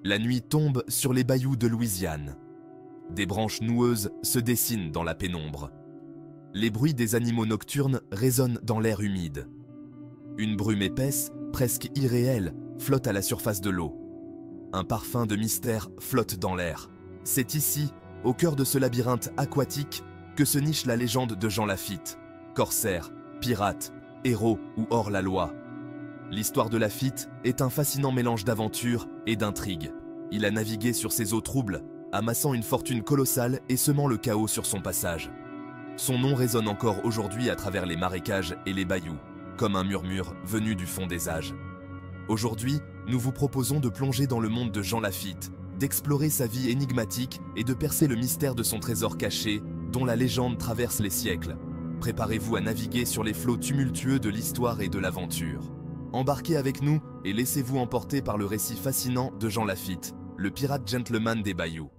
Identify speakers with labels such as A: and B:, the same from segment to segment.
A: La nuit tombe sur les bayous de Louisiane. Des branches noueuses se dessinent dans la pénombre. Les bruits des animaux nocturnes résonnent dans l'air humide. Une brume épaisse, presque irréelle, flotte à la surface de l'eau. Un parfum de mystère flotte dans l'air. C'est ici, au cœur de ce labyrinthe aquatique, que se niche la légende de Jean Lafitte, corsaire, pirate, héros ou hors-la-loi. L'histoire de Lafitte est un fascinant mélange d'aventure et d'intrigue. Il a navigué sur ces eaux troubles, amassant une fortune colossale et semant le chaos sur son passage. Son nom résonne encore aujourd'hui à travers les marécages et les bayous, comme un murmure venu du fond des âges. Aujourd'hui, nous vous proposons de plonger dans le monde de Jean Lafitte, d'explorer sa vie énigmatique et de percer le mystère de son trésor caché, dont la légende traverse les siècles. Préparez-vous à naviguer sur les flots tumultueux de l'histoire et de l'aventure. Embarquez avec nous et laissez-vous emporter par le récit fascinant de Jean Lafitte, le pirate gentleman des bayous.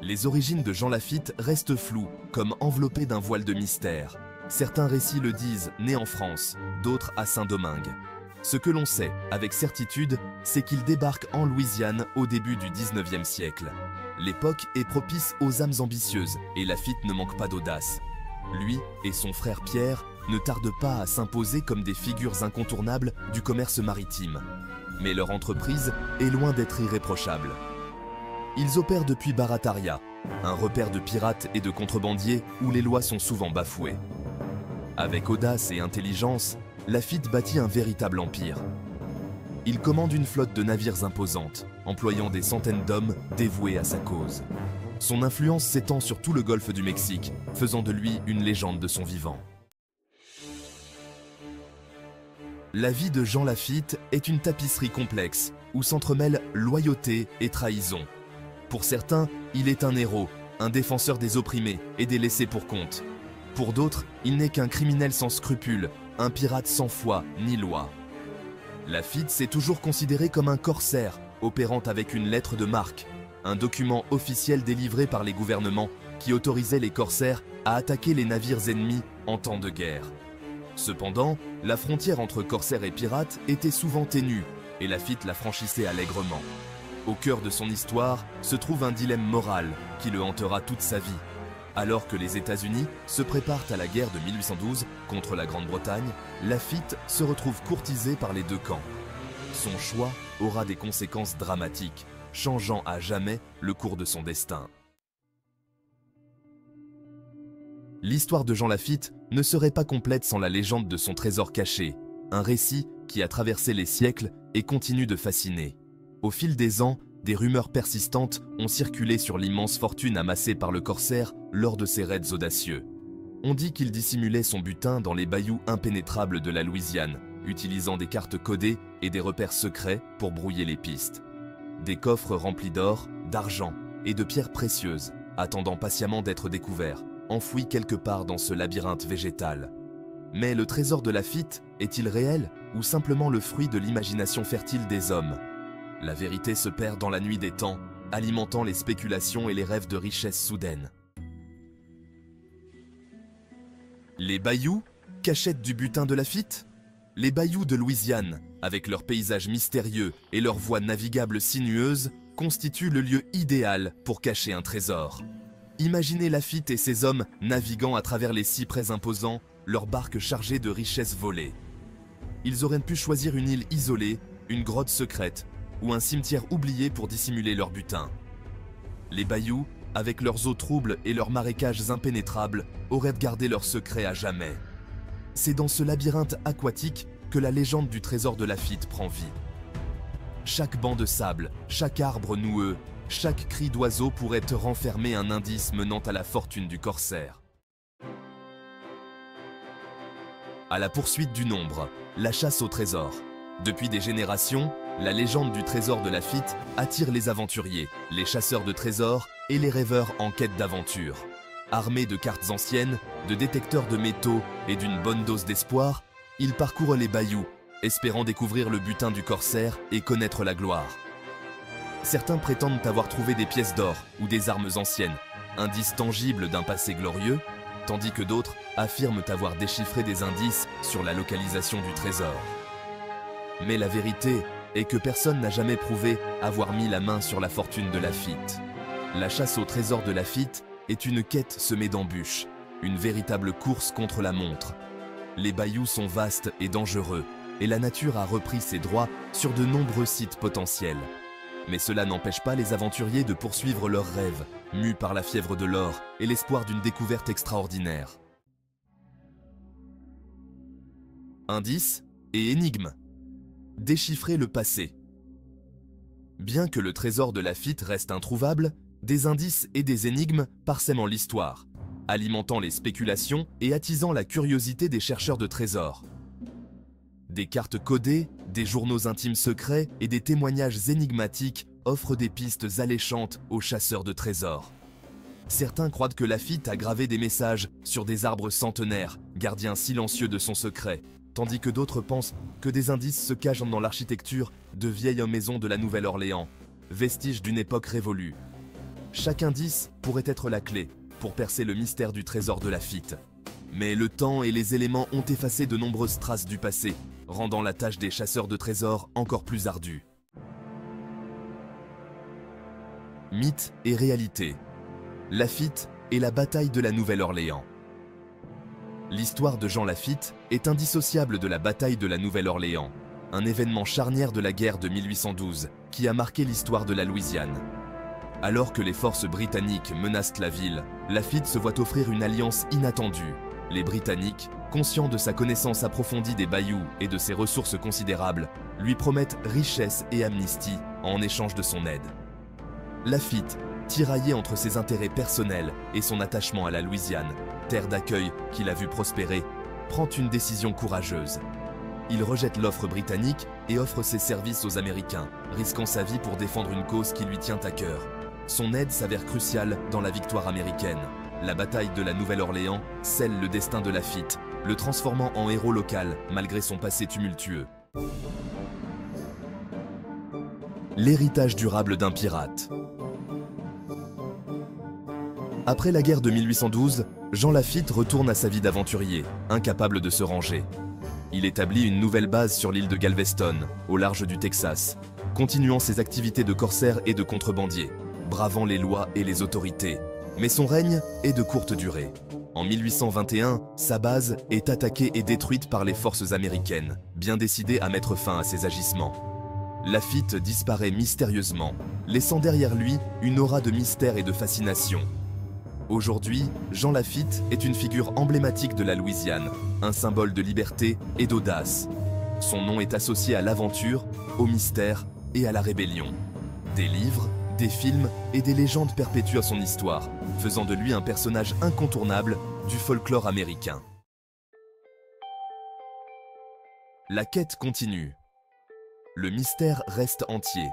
A: Les origines de Jean Lafitte restent floues, comme enveloppées d'un voile de mystère. Certains récits le disent né en France, d'autres à Saint-Domingue. Ce que l'on sait avec certitude, c'est qu'il débarque en Louisiane au début du 19e siècle. L'époque est propice aux âmes ambitieuses et Lafitte ne manque pas d'audace. Lui et son frère Pierre ne tardent pas à s'imposer comme des figures incontournables du commerce maritime. Mais leur entreprise est loin d'être irréprochable. Ils opèrent depuis Barataria, un repère de pirates et de contrebandiers où les lois sont souvent bafouées. Avec audace et intelligence, Lafitte bâtit un véritable empire. Il commande une flotte de navires imposante, employant des centaines d'hommes dévoués à sa cause. Son influence s'étend sur tout le golfe du Mexique, faisant de lui une légende de son vivant. La vie de Jean Lafitte est une tapisserie complexe où s'entremêlent loyauté et trahison. Pour certains, il est un héros, un défenseur des opprimés et des laissés pour compte. Pour d'autres, il n'est qu'un criminel sans scrupules, un pirate sans foi ni loi. Lafitte s'est toujours considéré comme un corsaire, opérant avec une lettre de marque, un document officiel délivré par les gouvernements qui autorisait les corsaires à attaquer les navires ennemis en temps de guerre. Cependant, la frontière entre corsaires et pirates était souvent ténue, et Lafitte la franchissait allègrement. Au cœur de son histoire se trouve un dilemme moral qui le hantera toute sa vie. Alors que les États-Unis se préparent à la guerre de 1812 contre la Grande-Bretagne, Lafitte se retrouve courtisé par les deux camps. Son choix aura des conséquences dramatiques, changeant à jamais le cours de son destin. L'histoire de Jean Lafitte ne serait pas complète sans la légende de son trésor caché, un récit qui a traversé les siècles et continue de fasciner. Au fil des ans, des rumeurs persistantes ont circulé sur l'immense fortune amassée par le corsaire lors de ses raids audacieux. On dit qu'il dissimulait son butin dans les bayous impénétrables de la Louisiane, utilisant des cartes codées et des repères secrets pour brouiller les pistes. Des coffres remplis d'or, d'argent et de pierres précieuses, attendant patiemment d'être découverts, enfouis quelque part dans ce labyrinthe végétal. Mais le trésor de Lafitte est-il réel ou simplement le fruit de l'imagination fertile des hommes? La vérité se perd dans la nuit des temps, alimentant les spéculations et les rêves de richesse soudaines. Les bayous, cachette du butin de Lafitte? Les bayous de Louisiane, avec leurs paysages mystérieux et leurs voies navigables sinueuses, constituent le lieu idéal pour cacher un trésor. Imaginez Lafitte et ses hommes naviguant à travers les cyprès imposants, leurs barques chargées de richesses volées. Ils auraient pu choisir une île isolée, une grotte secrète, ou un cimetière oublié pour dissimuler leur butin. Les bayous, avec leurs eaux troubles et leurs marécages impénétrables, auraient gardé leur secret à jamais. C'est dans ce labyrinthe aquatique que la légende du trésor de Lafitte prend vie. Chaque banc de sable, chaque arbre noueux, chaque cri d'oiseau pourrait te renfermer un indice menant à la fortune du corsaire. À la poursuite du nombre, la chasse au trésor. Depuis des générations, la légende du trésor de Lafitte attire les aventuriers, les chasseurs de trésors et les rêveurs en quête d'aventure. Armés de cartes anciennes, de détecteurs de métaux et d'une bonne dose d'espoir, ils parcourent les bayous, espérant découvrir le butin du corsaire et connaître la gloire. Certains prétendent avoir trouvé des pièces d'or ou des armes anciennes, indices tangibles d'un passé glorieux, tandis que d'autres affirment avoir déchiffré des indices sur la localisation du trésor. Mais la vérité est que personne n'a jamais prouvé avoir mis la main sur la fortune de Lafitte. La chasse au trésor de Lafitte est une quête semée d'embûches, une véritable course contre la montre. Les bayous sont vastes et dangereux, et la nature a repris ses droits sur de nombreux sites potentiels. Mais cela n'empêche pas les aventuriers de poursuivre leurs rêves, mus par la fièvre de l'or et l'espoir d'une découverte extraordinaire. Indices et énigmes. Déchiffrer le passé. Bien que le trésor de Lafitte reste introuvable, des indices et des énigmes parsèment l'histoire, alimentant les spéculations et attisant la curiosité des chercheurs de trésors. Des cartes codées, des journaux intimes secrets et des témoignages énigmatiques offrent des pistes alléchantes aux chasseurs de trésors. Certains croient que Lafitte a gravé des messages sur des arbres centenaires, gardiens silencieux de son secret, tandis que d'autres pensent que des indices se cachent dans l'architecture de vieilles maisons de la Nouvelle-Orléans, vestiges d'une époque révolue. Chaque indice pourrait être la clé pour percer le mystère du trésor de Lafitte. Mais le temps et les éléments ont effacé de nombreuses traces du passé, rendant la tâche des chasseurs de trésors encore plus ardue. Mythe et réalité. Lafitte et la bataille de la Nouvelle-Orléans. L'histoire de Jean Lafitte est indissociable de la bataille de la Nouvelle-Orléans, un événement charnière de la guerre de 1812 qui a marqué l'histoire de la Louisiane. Alors que les forces britanniques menacent la ville, Lafitte se voit offrir une alliance inattendue. Les Britanniques, conscients de sa connaissance approfondie des bayous et de ses ressources considérables, lui promettent richesse et amnistie en échange de son aide. Lafitte, tiraillé entre ses intérêts personnels et son attachement à la Louisiane, terre d'accueil qu'il a vu prospérer, prend une décision courageuse. Il rejette l'offre britannique et offre ses services aux Américains, risquant sa vie pour défendre une cause qui lui tient à cœur. Son aide s'avère cruciale dans la victoire américaine. La bataille de la Nouvelle-Orléans scelle le destin de Lafitte, le transformant en héros local malgré son passé tumultueux. L'héritage durable d'un pirate. Après la guerre de 1812, Jean Lafitte retourne à sa vie d'aventurier, incapable de se ranger. Il établit une nouvelle base sur l'île de Galveston, au large du Texas, continuant ses activités de corsaire et de contrebandier, bravant les lois et les autorités. Mais son règne est de courte durée. En 1821, sa base est attaquée et détruite par les forces américaines, bien décidées à mettre fin à ses agissements. Lafitte disparaît mystérieusement, laissant derrière lui une aura de mystère et de fascination. Aujourd'hui, Jean Lafitte est une figure emblématique de la Louisiane, un symbole de liberté et d'audace. Son nom est associé à l'aventure, au mystère et à la rébellion. Des livres, des films et des légendes perpétuent son histoire, faisant de lui un personnage incontournable du folklore américain. La quête continue. Le mystère reste entier.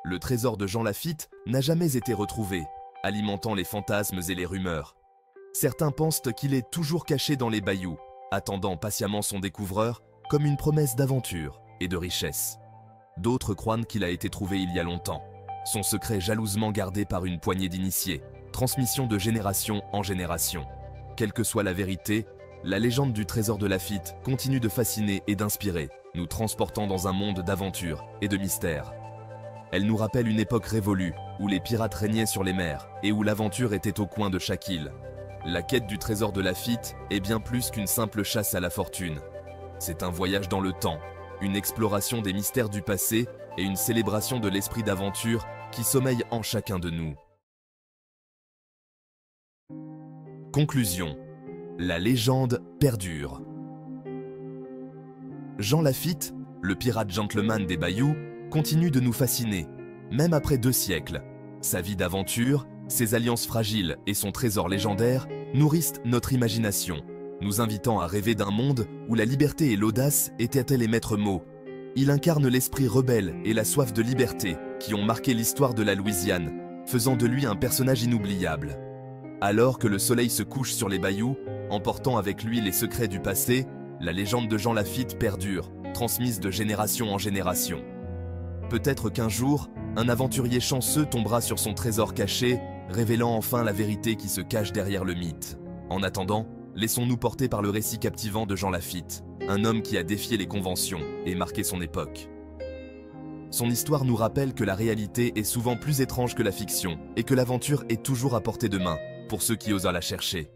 A: Le trésor de Jean Lafitte n'a jamais été retrouvé, alimentant les fantasmes et les rumeurs. Certains pensent qu'il est toujours caché dans les bayous, attendant patiemment son découvreur comme une promesse d'aventure et de richesse. D'autres croient qu'il a été trouvé il y a longtemps, son secret jalousement gardé par une poignée d'initiés, transmission de génération en génération. Quelle que soit la vérité, la légende du trésor de Lafitte continue de fasciner et d'inspirer, nous transportant dans un monde d'aventure et de mystère. Elle nous rappelle une époque révolue, où les pirates régnaient sur les mers et où l'aventure était au coin de chaque île. La quête du trésor de Lafitte est bien plus qu'une simple chasse à la fortune. C'est un voyage dans le temps, une exploration des mystères du passé et une célébration de l'esprit d'aventure qui sommeille en chacun de nous. Conclusion. La légende perdure. Jean Lafitte, le pirate gentleman des bayous, continue de nous fasciner, même après 2 siècles. Sa vie d'aventure, ses alliances fragiles et son trésor légendaire nourrissent notre imagination, nous invitant à rêver d'un monde où la liberté et l'audace étaient les maîtres mots. Il incarne l'esprit rebelle et la soif de liberté qui ont marqué l'histoire de la Louisiane, faisant de lui un personnage inoubliable. Alors que le soleil se couche sur les bayous, emportant avec lui les secrets du passé, la légende de Jean Lafitte perdure, transmise de génération en génération. Peut-être qu'un jour, un aventurier chanceux tombera sur son trésor caché, révélant enfin la vérité qui se cache derrière le mythe. En attendant, laissons-nous porter par le récit captivant de Jean Lafitte, un homme qui a défié les conventions et marqué son époque. Son histoire nous rappelle que la réalité est souvent plus étrange que la fiction et que l'aventure est toujours à portée de main pour ceux qui osent la chercher.